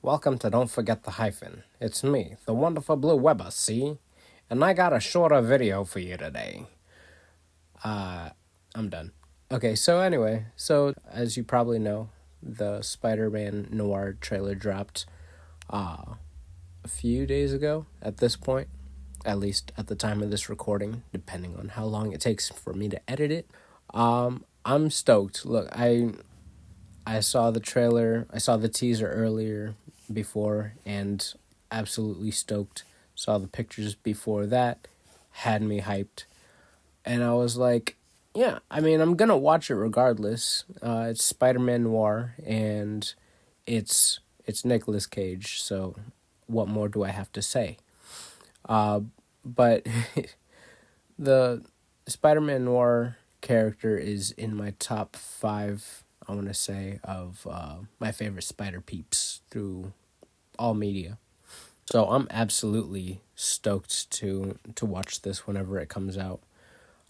Welcome to Don't Forget the Hyphen. It's me, the wonderful Blue Weber, see? And I got a shorter video for you today. I'm done. Okay, so anyway, as you probably know, the Spider-Man Noir trailer dropped a few days ago at this point, at least at the time of this recording, depending on how long it takes for me to edit it. I'm stoked. Look, I saw the trailer, I saw the teaser earlier before, and absolutely stoked. Saw the pictures before that, had me hyped. And I was like, yeah, I mean, I'm going to watch it regardless. It's Spider-Man Noir, and it's Nicolas Cage, so what more do I have to say? But the Spider-Man Noir character is in my top 5, I want to say, of my favorite Spider Peeps through all media. So I'm absolutely stoked to watch this whenever it comes out.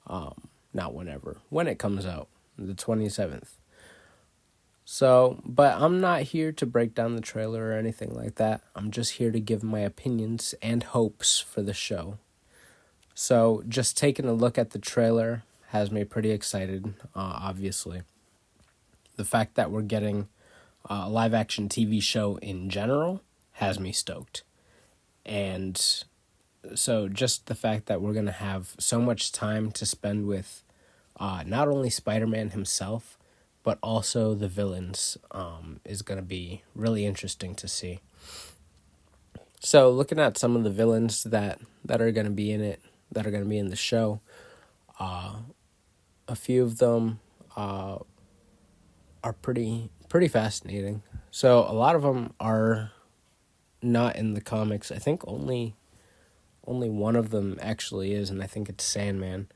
Not whenever. When it comes out, the 27th. So, but I'm not here to break down the trailer or anything like that. I'm just here to give my opinions and hopes for the show. So, just taking a look at the trailer has me pretty excited, obviously. The fact that we're getting a live-action TV show in general has me stoked. And so just the fact that we're going to have so much time to spend with not only Spider-Man himself, but also the villains is going to be really interesting to see. So looking at some of the villains that are going to be in it, that are going to be in the show, a few of them are pretty fascinating. So a lot of them are not in the comics. I think only one of them actually is, and I think it's Sandman.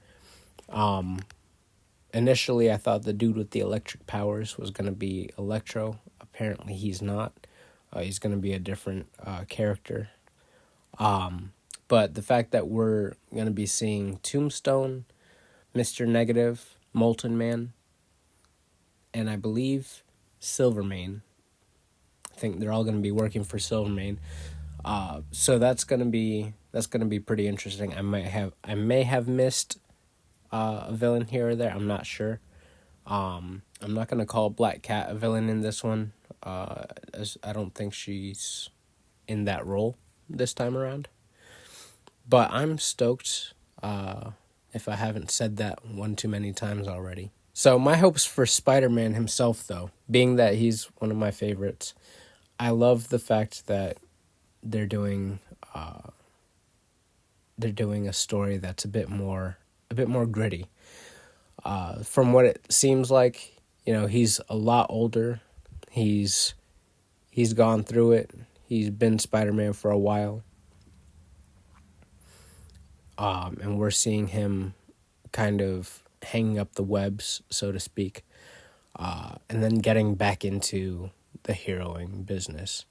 Initially, I thought the dude with the electric powers was going to be Electro. Apparently, he's not. He's going to be a different character. But the fact that we're going to be seeing Tombstone, Mr. Negative, Molten Man, and I believe Silvermane. I think they're all going to be working for Silvermane. So that's going to be pretty interesting. I may have missed a villain here or there. I'm not sure. I'm not going to call Black Cat a villain in this one, as I don't think she's in that role this time around. But I'm stoked, if I haven't said that one too many times already. So my hopes for Spider-Man himself, though, being that he's one of my favorites, I love the fact that they're doing a story that's a bit more gritty. From what it seems like, he's a lot older. He's gone through it. He's been Spider-Man for a while. And we're seeing him kind of hanging up the webs, so to speak, and then getting back into the heroing business.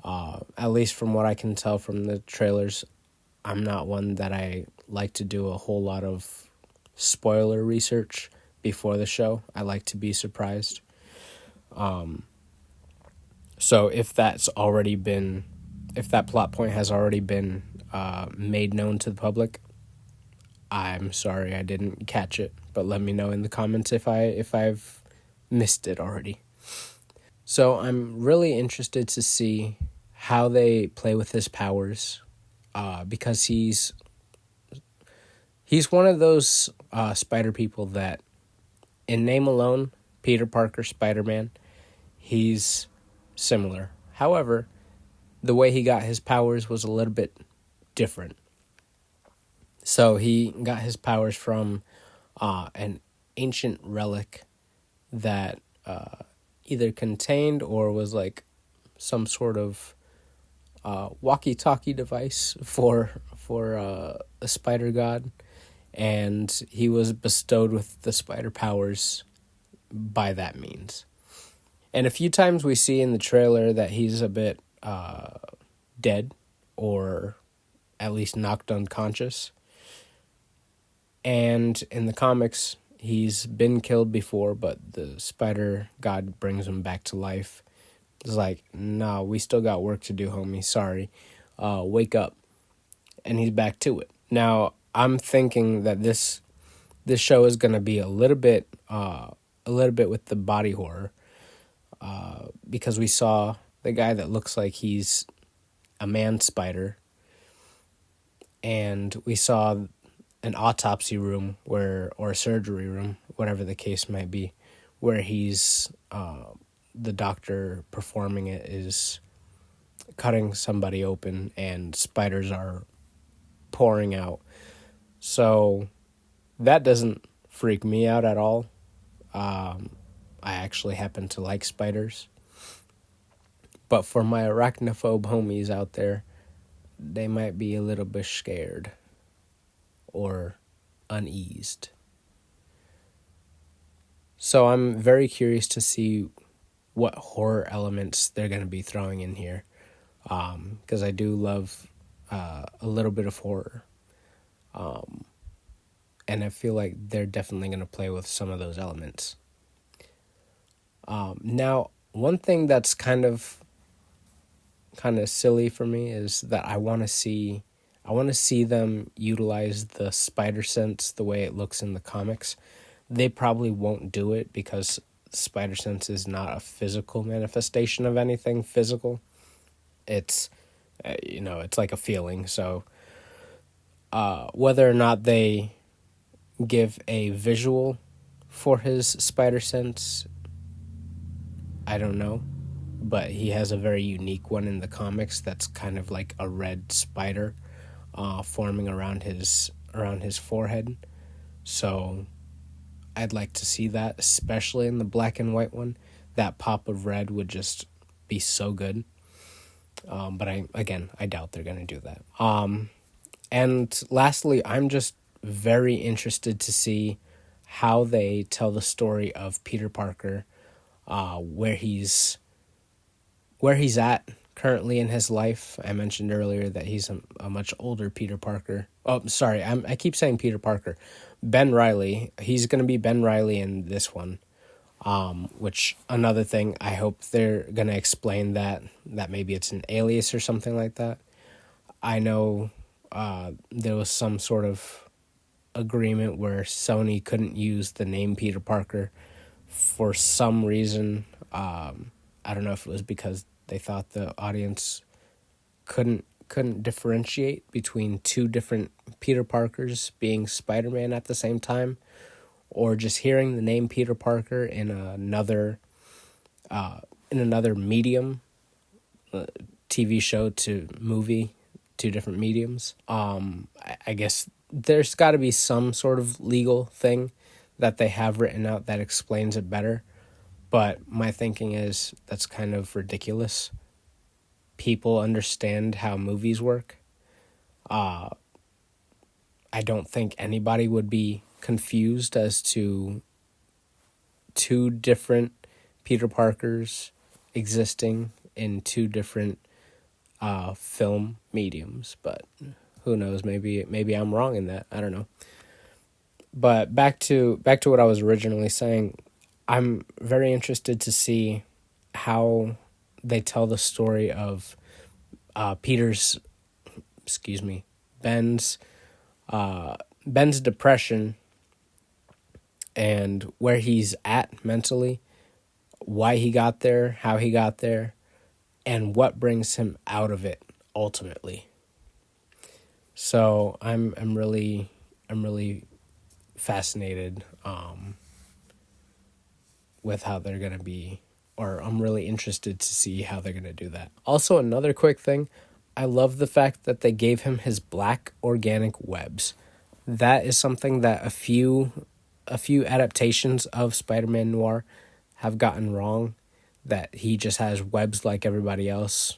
At least from what I can tell from the trailers, I'm not one that I like to do a whole lot of spoiler research before the show. I like to be surprised. So if that plot point has already been made known to the public, I'm sorry I didn't catch it, but let me know in the comments if I've missed it already. So I'm really interested to see how they play with his powers, because he's one of those spider people that, in name alone, Peter Parker, Spider-Man, he's similar. However, the way he got his powers was a little bit different. So he got his powers from an ancient relic that either contained or was like some sort of walkie-talkie device for a spider god, and he was bestowed with the spider powers by that means. And a few times we see in the trailer that he's a bit dead, or at least knocked unconscious. And in the comics, he's been killed before, but the spider god brings him back to life It's like, nah, we still got work to do, homie. Sorry. Wake up. And he's back to it. Now, I'm thinking that this show is going to be a little bit with the body horror, because we saw the guy that looks like he's a man spider, and we saw an autopsy room or a surgery room, whatever the case might be, where he's the doctor performing it is cutting somebody open and spiders are pouring out. So that doesn't freak me out at all. I actually happen to like spiders. But for my arachnophobe homies out there, they might be a little bit scared or uneased. So I'm very curious to see what horror elements they're going to be throwing in here, because I do love a little bit of horror. And I feel like they're definitely going to play with some of those elements. Now, one thing that's kind of silly for me is that I want to see them utilize the spider sense the way it looks in the comics. They probably won't do it because spider sense is not a physical manifestation of anything physical. It's it's like a feeling. So whether or not they give a visual for his spider sense, I don't know, but he has a very unique one in the comics that's kind of like a red spider forming around his forehead. So I'd like to see that, especially in the black and white one. That pop of red would just be so good. But I doubt they're going to do that. And lastly, I'm just very interested to see how they tell the story of Peter Parker, where he's at currently in his life. I mentioned earlier that he's a much older Peter Parker. Oh, sorry, I keep saying Peter Parker. Ben Reilly. He's going to be Ben Reilly in this one. Which, another thing, I hope they're going to explain that maybe it's an alias or something like that. I know there was some sort of agreement where Sony couldn't use the name Peter Parker for some reason. I don't know if it was because they thought the audience couldn't differentiate between two different Peter Parkers being Spider-Man at the same time, or just hearing the name Peter Parker in another medium, TV show to movie, two different mediums. I guess there's got to be some sort of legal thing that they have written out that explains it better. But my thinking is that's kind of ridiculous. People understand how movies work. I don't think anybody would be confused as to two different Peter Parkers existing in two different film mediums. But who knows? Maybe I'm wrong in that. I don't know. But back to what I was originally saying. I'm very interested to see how they tell the story of Ben's depression and where he's at mentally, why he got there, how he got there, and what brings him out of it ultimately. So I'm really fascinated with how they're going to be, or I'm really interested to see how they're going to do that. Also, another quick thing, I love the fact that they gave him his black organic webs. That is something that a few adaptations of Spider-Man Noir have gotten wrong, that he just has webs like everybody else,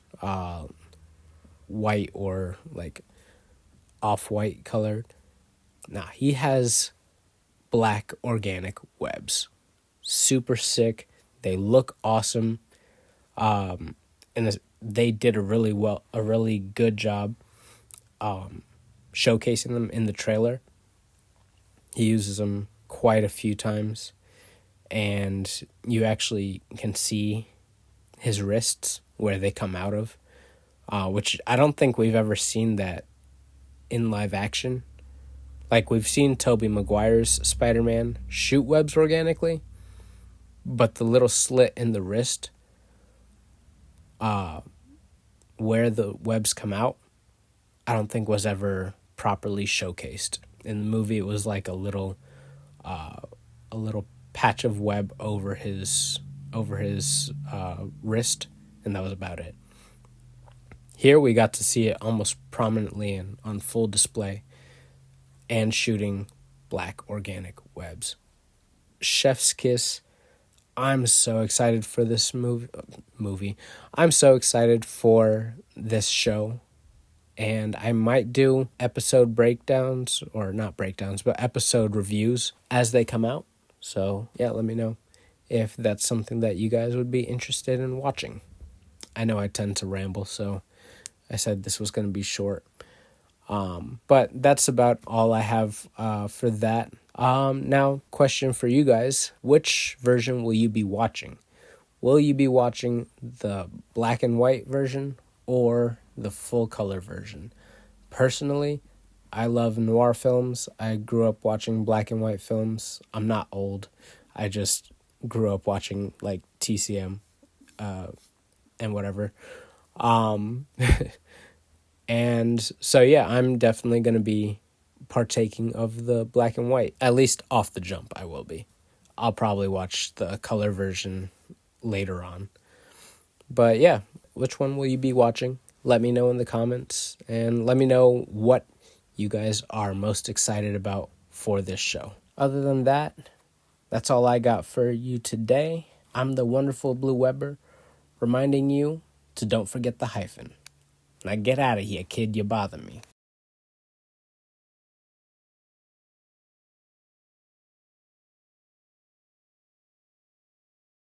white or like off-white colored. Nah, he has black organic webs. Super sick. They look awesome. And they did a really good job showcasing them in the trailer. He uses them quite a few times, and you actually can see his wrists, where they come out of, which I don't think we've ever seen that in live action. Like, we've seen Tobey Maguire's Spider-Man shoot webs organically, but the little slit in the wrist, where the webs come out, I don't think was ever properly showcased. In the movie, it was like a little patch of web over his wrist, and that was about it. Here we got to see it almost prominently and on full display, and shooting black organic webs. Chef's kiss. I'm so excited for this movie. I'm so excited for this show. And I might do episode breakdowns, or not breakdowns, but episode reviews as they come out. So, yeah, let me know if that's something that you guys would be interested in watching. I know I tend to ramble, so I said this was going to be short. But that's about all I have for that. Now, question for you guys. Which version will you be watching? Will you be watching the black and white version or the full color version? Personally, I love noir films. I grew up watching black and white films. I'm not old. I just grew up watching like TCM and whatever. And so, yeah, I'm definitely going to be partaking of the black and white. At least off the jump, I will be. I'll probably watch the color version later on. But yeah, which one will you be watching? Let me know in the comments, and let me know what you guys are most excited about for this show. Other than that, that's all I got for you today. I'm the wonderful Blue Weber, reminding you to don't forget the hyphen. Now get out of here, kid, you bother me.